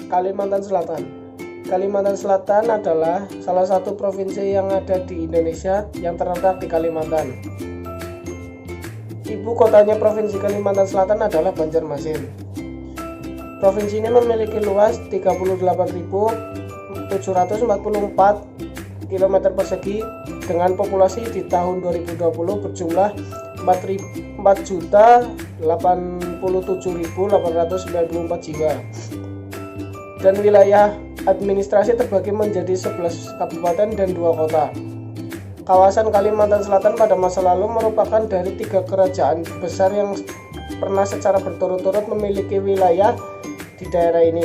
Kalimantan Selatan. Kalimantan Selatan adalah salah satu provinsi yang ada di Indonesia yang terletak di Kalimantan. Ibu kotanya Provinsi Kalimantan Selatan adalah Banjarmasin. Provinsi ini memiliki luas 38.744 km persegi dengan populasi di tahun 2020 berjumlah 4.087.894 jiwa. Dan wilayah administrasi terbagi menjadi 11 kabupaten dan 2 kota. Kawasan Kalimantan Selatan pada masa lalu merupakan dari 3 kerajaan besar yang pernah secara berturut-turut memiliki wilayah di daerah ini,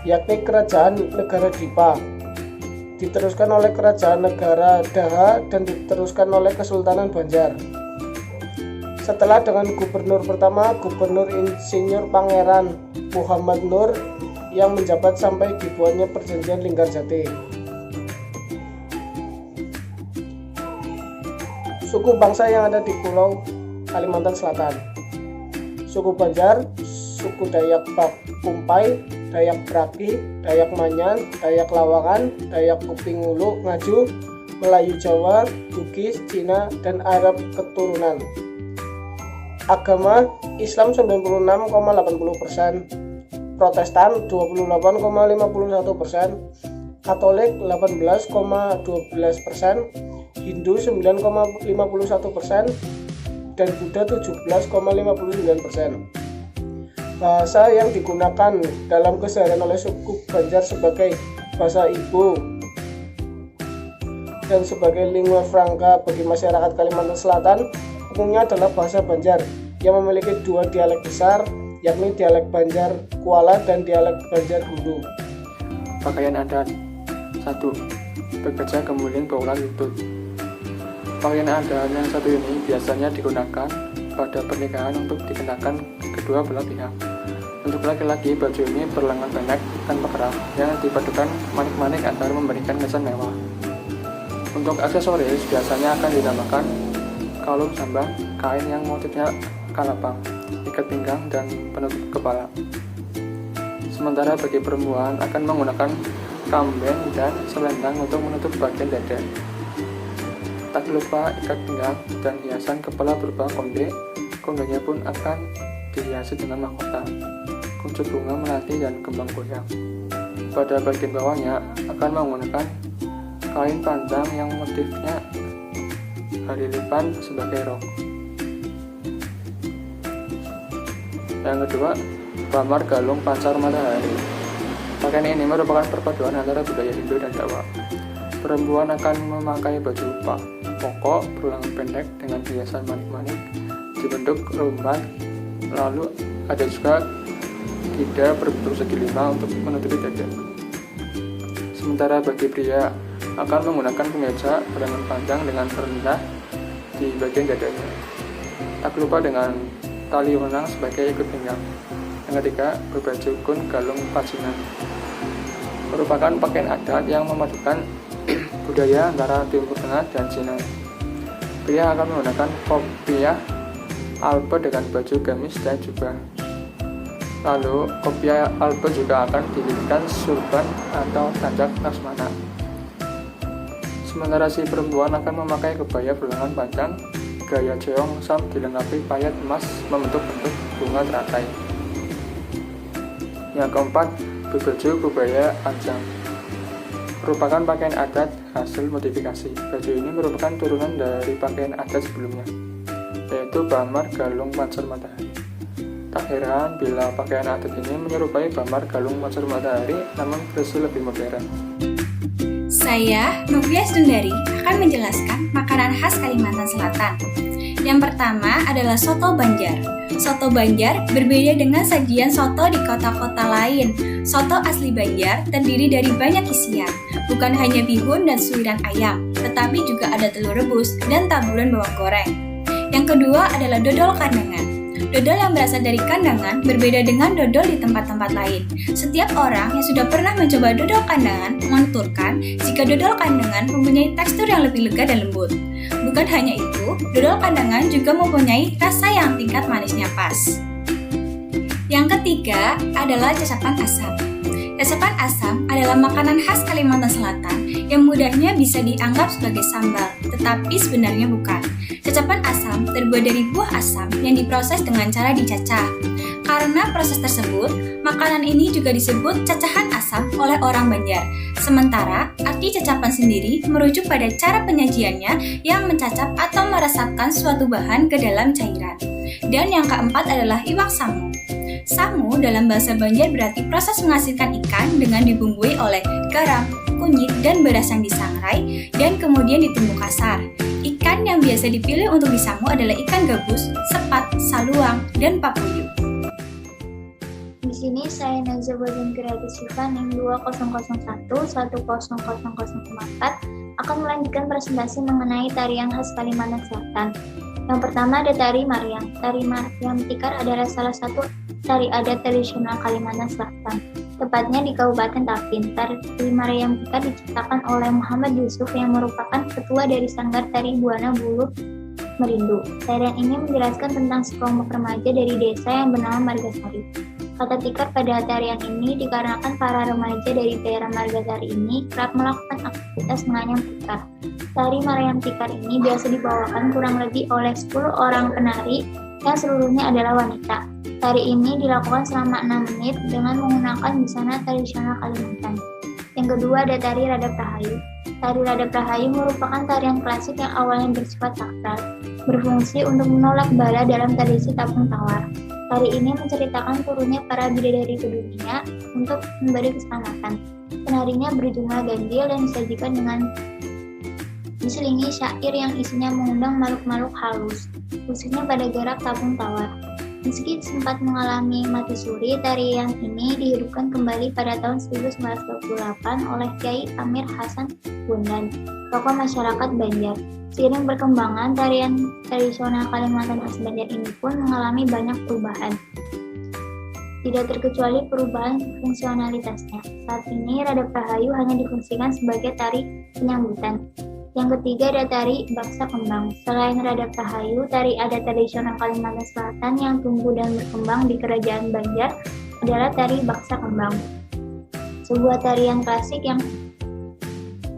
yakni Kerajaan Negara Dipa, diteruskan oleh Kerajaan Negara Daha, dan diteruskan oleh Kesultanan Banjar. Setelah dengan gubernur pertama, Gubernur Insinyur Pangeran Muhammad Nur, yang menjabat sampai dibuatnya Perjanjian Linggarjati. Suku bangsa yang ada di Pulau Kalimantan Selatan: suku Banjar, suku Dayak Kumpai, Dayak Braki, Dayak Manyan, Dayak Lawangan, Dayak Kuping Ulu, Ngaju, Melayu Jawa, Bugis, Cina, dan Arab keturunan. Agama Islam 96,80%, Protestan 28,51%, Katolik 18,12%, Hindu 9,51%, dan Buddha 17,59%. Bahasa yang digunakan dalam keseharian oleh suku Banjar sebagai bahasa ibu dan sebagai lingua franca bagi masyarakat Kalimantan Selatan umumnya adalah bahasa Banjar yang memiliki 2 dialek besar, yakni dialek Banjar Kuala dan dialek Banjar Hulu. Pakaian adat. 1. Bekerja kemudian baulan lutut. Pakaian adat yang satu ini biasanya digunakan pada pernikahan untuk dikenakan kedua belah pihak. Untuk laki-laki, baju ini berlengan pendek tanpa kerah yang dipadukan manik-manik agar memberikan kesan mewah. Untuk aksesoris biasanya akan dinamakan kalung sambang, kain yang motifnya kalapang, ikat pinggang, dan penutup kepala. Sementara bagi perempuan akan menggunakan kamben dan selendang untuk menutup bagian dada. Tak lupa ikat pinggang dan hiasan kepala berupa konde. Kondenya pun akan dihiasi dengan mahkota, kuncup bunga melati, dan kembang goyang. Pada bagian bawahnya akan menggunakan kain panjang yang motifnya halilipan sebagai rok. Yang kedua, bamar galung pancar matahari. Pakaian ini merupakan perpaduan antara budaya Hindu dan Jawa. Perempuan akan memakai baju pokok berlengan pendek dengan hiasan manik-manik dibentuk rumbat, lalu ada juga tidak berbentuk segi 5 untuk menutupi dada. Sementara bagi pria akan menggunakan kemeja berlengan panjang dengan rendah di bagian dadanya. Tak lupa dengan tali wenang sebagai ikut pinggang. Yang ketiga, berbaju kun galung pacinan. Merupakan pakaian adat yang memadukan budaya antara Timur Tengah dan Cina. Pria akan menggunakan kopiah alpe dengan baju gamis dan jubah. Lalu, kopiah alpe juga akan dililitkan surban atau tanjak laksmana. Sementara si perempuan akan memakai kebaya berlengan panjang gaya jeong sam dilengkapi payet emas membentuk bentuk bunga teratai. Yang keempat, berbaju kebaya panjang. Merupakan pakaian adat hasil modifikasi. Baju ini merupakan turunan dari pakaian adat sebelumnya, yaitu bamar galung pancar matahari. Tak heran bila pakaian adat ini menyerupai bamar galung pancar matahari, namun versi lebih modern. Saya, Nubia Sundari, akan menjelaskan makanan khas Kalimantan Selatan. Yang pertama adalah soto Banjar. Soto Banjar berbeda dengan sajian soto di kota-kota lain. Soto asli Banjar terdiri dari banyak isian, bukan hanya bihun dan suiran ayam, tetapi juga ada telur rebus dan taburan bawang goreng. Yang kedua adalah dodol kandangan. Dodol yang berasal dari kandangan berbeda dengan dodol di tempat-tempat lain. Setiap orang yang sudah pernah mencoba dodol kandangan menuturkan jika dodol kandangan mempunyai tekstur yang lebih lega dan lembut. Bukan hanya itu, dodol kandangan juga mempunyai rasa yang tingkat manisnya pas. Yang ketiga adalah cacapan asam. Cacapan asam adalah makanan khas Kalimantan Selatan yang mudahnya bisa dianggap sebagai sambal, tetapi sebenarnya bukan. Cacapan asam terbuat dari buah asam yang diproses dengan cara dicacah. Karena proses tersebut, makanan ini juga disebut cacahan asam oleh orang Banjar. Sementara, arti cacapan sendiri merujuk pada cara penyajiannya yang mencacap atau meresapkan suatu bahan ke dalam cairan. Dan yang keempat adalah iwak samu. Samu dalam bahasa Banjar berarti proses menghasilkan ikan dengan dibumbui oleh garam, kunyit, dan beras yang disangrai dan kemudian ditumbuk kasar. Ikan yang biasa dipilih untuk disamu adalah ikan gabus, sepat, saluang, dan papuyu. Di sini saya Nazza Badan Kreatif Siva NIM 2001-10004 akan melanjutkan presentasi mengenai tarian khas Kalimantan Selatan. Yang pertama ada tari Mariam. Tari Mariam Tikar adalah salah satu tari adat tradisional Kalimantan Selatan, tepatnya di Kabupaten Tapin. Tari Mariam Tikar diciptakan oleh Muhammad Yusuf yang merupakan ketua dari Sanggar Tari Buana Bulu Merindu. Tarian ini menjelaskan tentang sekelompok remaja dari desa yang bernama Margasari. Kata tikar pada tarian ini dikarenakan para remaja dari daerah Margasari ini kerap melakukan aktivitas menganyam tikar. Tari Mariam Tikar ini biasa dibawakan kurang lebih oleh 10 orang penari yang seluruhnya adalah wanita. Tari ini dilakukan selama 6 menit dengan menggunakan busana tradisional Kalimantan. Yang kedua ada tari Radap Rahayu. Tari Radap Rahayu merupakan tarian klasik yang awalnya bersifat sakral, berfungsi untuk menolak bala dalam tradisi Tapung Tawar. Tari ini menceritakan turunnya para bidadari ke dunia untuk memberi keselamatan. Penarinya berjumlah ganjil dan disajikan dengan diselingi syair yang isinya mengundang makhluk-makhluk halus, khususnya pada gerak Tapung Tawar. Meski sempat mengalami mati suri, tarian ini dihidupkan kembali pada tahun 1928 oleh Kiai Amir Hasan Bondan, tokoh masyarakat Banjar. Seiring perkembangan tarian tradisional Kalimantan khas Banjar ini pun mengalami banyak perubahan. Tidak terkecuali perubahan fungsionalitasnya. Saat ini Radap Rahayu hanya difungsikan sebagai tari penyambutan. Yang ketiga ada tari Baksa Kembang. Selain Radap Rahayu, tari adat tradisional Kalimantan Selatan yang tumbuh dan berkembang di Kerajaan Banjar adalah tari Baksa Kembang. Sebuah tarian klasik yang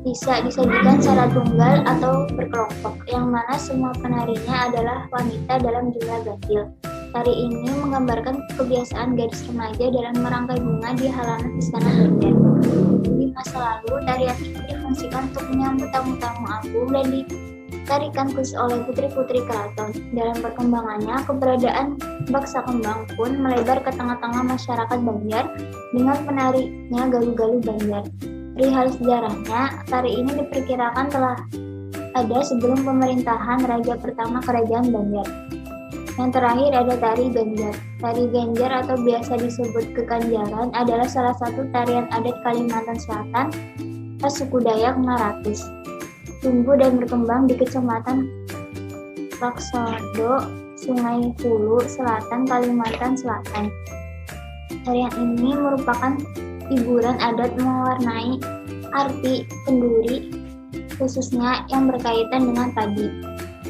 bisa disajikan secara tunggal atau berkelompok, yang mana semua penarinya adalah wanita dalam jumlah ganjil. Tari ini menggambarkan kebiasaan gadis remaja dalam merangkai bunga di halaman istana Banjar. Di masa lalu, tarian ini difungsikan untuk menyambut tamu-tamu agung dan ditarikan khusus oleh putri-putri keraton. Dalam perkembangannya, keberadaan Baksa Kembang pun melebar ke tengah-tengah masyarakat Banjar dengan penarinya Galuh-Galuh Banjar. Perihal sejarahnya, tari ini diperkirakan telah ada sebelum pemerintahan Raja pertama Kerajaan Banjar. Yang terakhir ada tari Ganjar. Tari Ganjar atau biasa disebut Kekanjaran adalah salah satu tarian adat Kalimantan Selatan khas suku Dayak Maratus. Tumbuh dan berkembang di Kecamatan Laksodo, Sungai Hulu Selatan, Kalimantan Selatan. Tarian ini merupakan hiburan adat mewarnai arti kenduri, khususnya yang berkaitan dengan padi.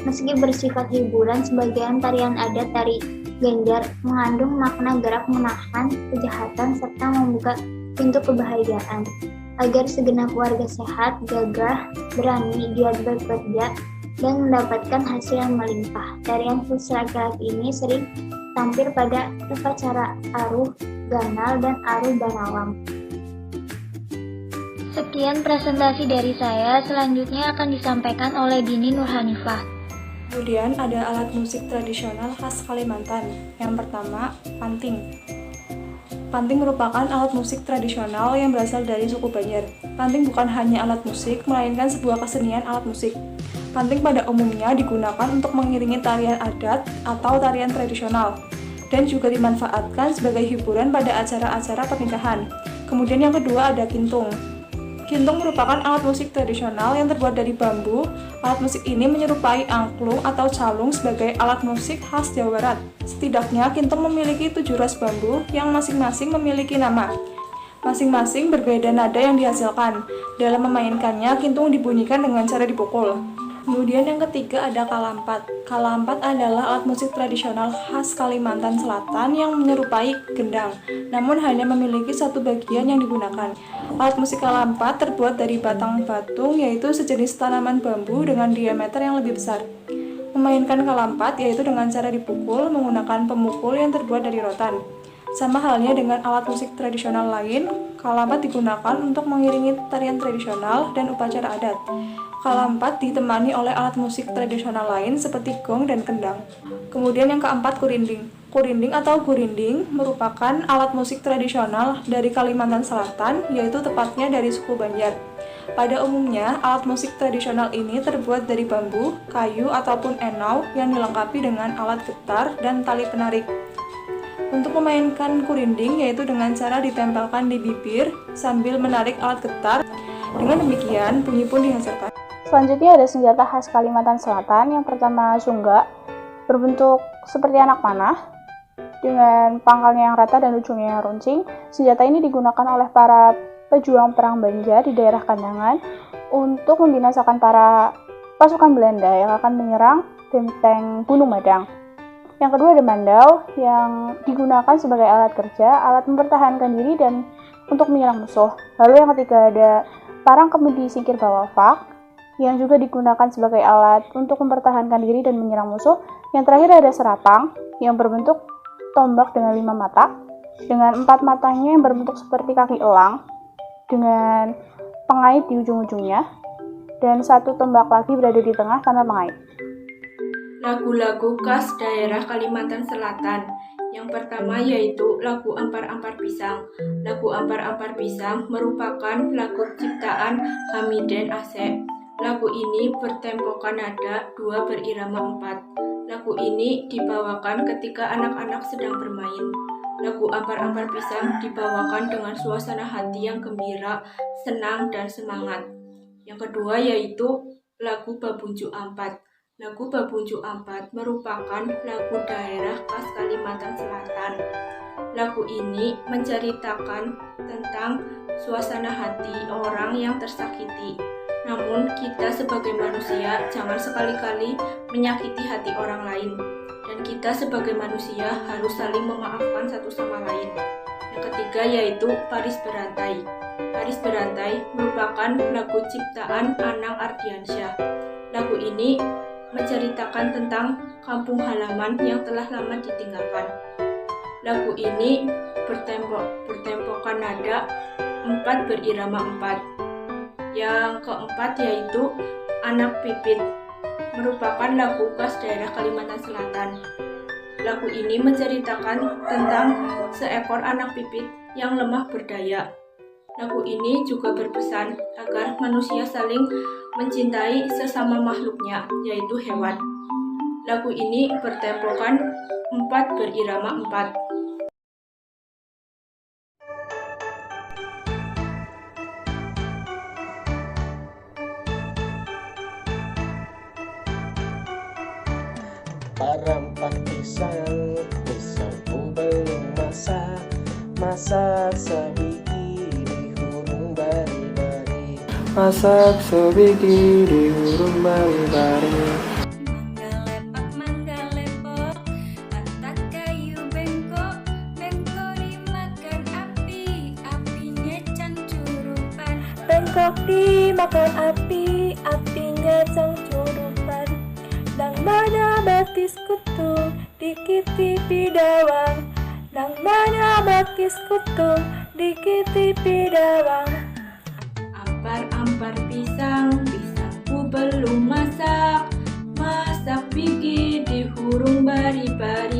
Meski bersifat hiburan, sebagian tarian adat tari Ganjar mengandung makna gerak menahan kejahatan serta membuka pintu kebahagiaan. Agar segenap warga sehat, gagah, berani, giat bekerja, dan mendapatkan hasil yang melimpah. Tarian khusus laki-laki ini sering tampil pada upacara Aruh Ganal dan Aruh Banawang. Sekian presentasi dari saya, selanjutnya akan disampaikan oleh Dini Nurhanifah. Kemudian ada alat musik tradisional khas Kalimantan. Yang pertama, panting. Panting merupakan alat musik tradisional yang berasal dari suku Banjar. Panting bukan hanya alat musik, melainkan sebuah kesenian alat musik. Panting pada umumnya digunakan untuk mengiringi tarian adat atau tarian tradisional, dan juga dimanfaatkan sebagai hiburan pada acara-acara pernikahan. Kemudian yang kedua ada kintung. Kintung merupakan alat musik tradisional yang terbuat dari bambu. Alat musik ini menyerupai angklung atau calung sebagai alat musik khas Jawa Barat. Setidaknya, kintung memiliki 7 ras bambu yang masing-masing memiliki nama. Masing-masing berbeda nada yang dihasilkan. Dalam memainkannya, kintung dibunyikan dengan cara dipukul. Kemudian yang ketiga ada kalampat. Kalampat adalah alat musik tradisional khas Kalimantan Selatan yang menyerupai gendang, namun hanya memiliki satu bagian yang digunakan. Alat musik kalampat terbuat dari batang batung, yaitu sejenis tanaman bambu dengan diameter yang lebih besar. Memainkan kalampat yaitu dengan cara dipukul menggunakan pemukul yang terbuat dari rotan. Sama halnya dengan alat musik tradisional lain, kalampat digunakan untuk mengiringi tarian tradisional dan upacara adat. Kalampat ditemani oleh alat musik tradisional lain seperti gong dan kendang. Kemudian yang keempat, kurinding. Kurinding atau gurinding merupakan alat musik tradisional dari Kalimantan Selatan, yaitu tepatnya dari suku Banjar. Pada umumnya, alat musik tradisional ini terbuat dari bambu, kayu, ataupun enau yang dilengkapi dengan alat getar dan tali penarik. Untuk memainkan kurinding yaitu dengan cara ditempelkan di bibir sambil menarik alat getar. Dengan demikian, bunyi pun dihasilkan. Selanjutnya ada senjata khas Kalimantan Selatan. Yang pertama sungga, berbentuk seperti anak panah dengan pangkalnya yang rata dan ujungnya yang runcing. Senjata ini digunakan oleh para pejuang perang Banjar di daerah Kandangan untuk membinasakan para pasukan Belanda yang akan menyerang benteng Gunung Madang. Yang kedua ada mandau yang digunakan sebagai alat kerja, alat mempertahankan diri dan untuk menyerang musuh. Lalu yang ketiga ada parang kemudi singkir bawafak yang juga digunakan sebagai alat untuk mempertahankan diri dan menyerang musuh. Yang terakhir ada serapang yang berbentuk tombak dengan 5 mata, dengan 4 matanya yang berbentuk seperti kaki elang dengan pengait di ujung-ujungnya, dan 1 tombak lagi berada di tengah tanpa pengait. Lagu-lagu khas daerah Kalimantan Selatan. Yang pertama yaitu lagu Ampar-Ampar Pisang. Lagu Ampar-Ampar Pisang merupakan lagu ciptaan Hamiden Asep. Lagu ini bertempokan nada 2 berirama 4. Lagu ini dibawakan ketika anak-anak sedang bermain. Lagu Ampar-Ampar Pisang dibawakan dengan suasana hati yang gembira, senang, dan semangat. Yang kedua yaitu lagu Babunjuk Ampat. Lagu Babunjuk Ampat merupakan lagu daerah khas Kalimantan Selatan. Lagu ini menceritakan tentang suasana hati orang yang tersakiti. Namun kita sebagai manusia jangan sekali-kali menyakiti hati orang lain. Dan kita sebagai manusia harus saling memaafkan satu sama lain. Yang ketiga yaitu Paris Berantai. Paris Berantai merupakan lagu ciptaan Anang Ardiansyah. Lagu ini menceritakan tentang kampung halaman yang telah lama ditinggalkan. Lagu ini bertempokan nada 4 berirama 4. Yang keempat yaitu Anak Pipit, merupakan lagu khas daerah Kalimantan Selatan. Lagu ini menceritakan tentang seekor anak pipit yang lemah berdaya. Lagu ini juga berpesan agar manusia saling mencintai sesama makhluknya, yaitu hewan. Lagu ini bertempokan 4 berirama 4. Ampar-ampar pisang, pisangku belum masak, masak sebiji di hurung bari-bari. Masak sebiji di hurung bari-bari. Mangga lepok, patah kayu bengkok, bengkok dimakan api, apinya cangcurupan. Bengkok dimakan api, apinya cangcurupan. Nang mana batis kutung, dikitipi dawang. Nang mana batis kutung, dikitipi dawang. Ampar-ampar pisang, pisangku belum masak, masak biji di hurung bari-bari.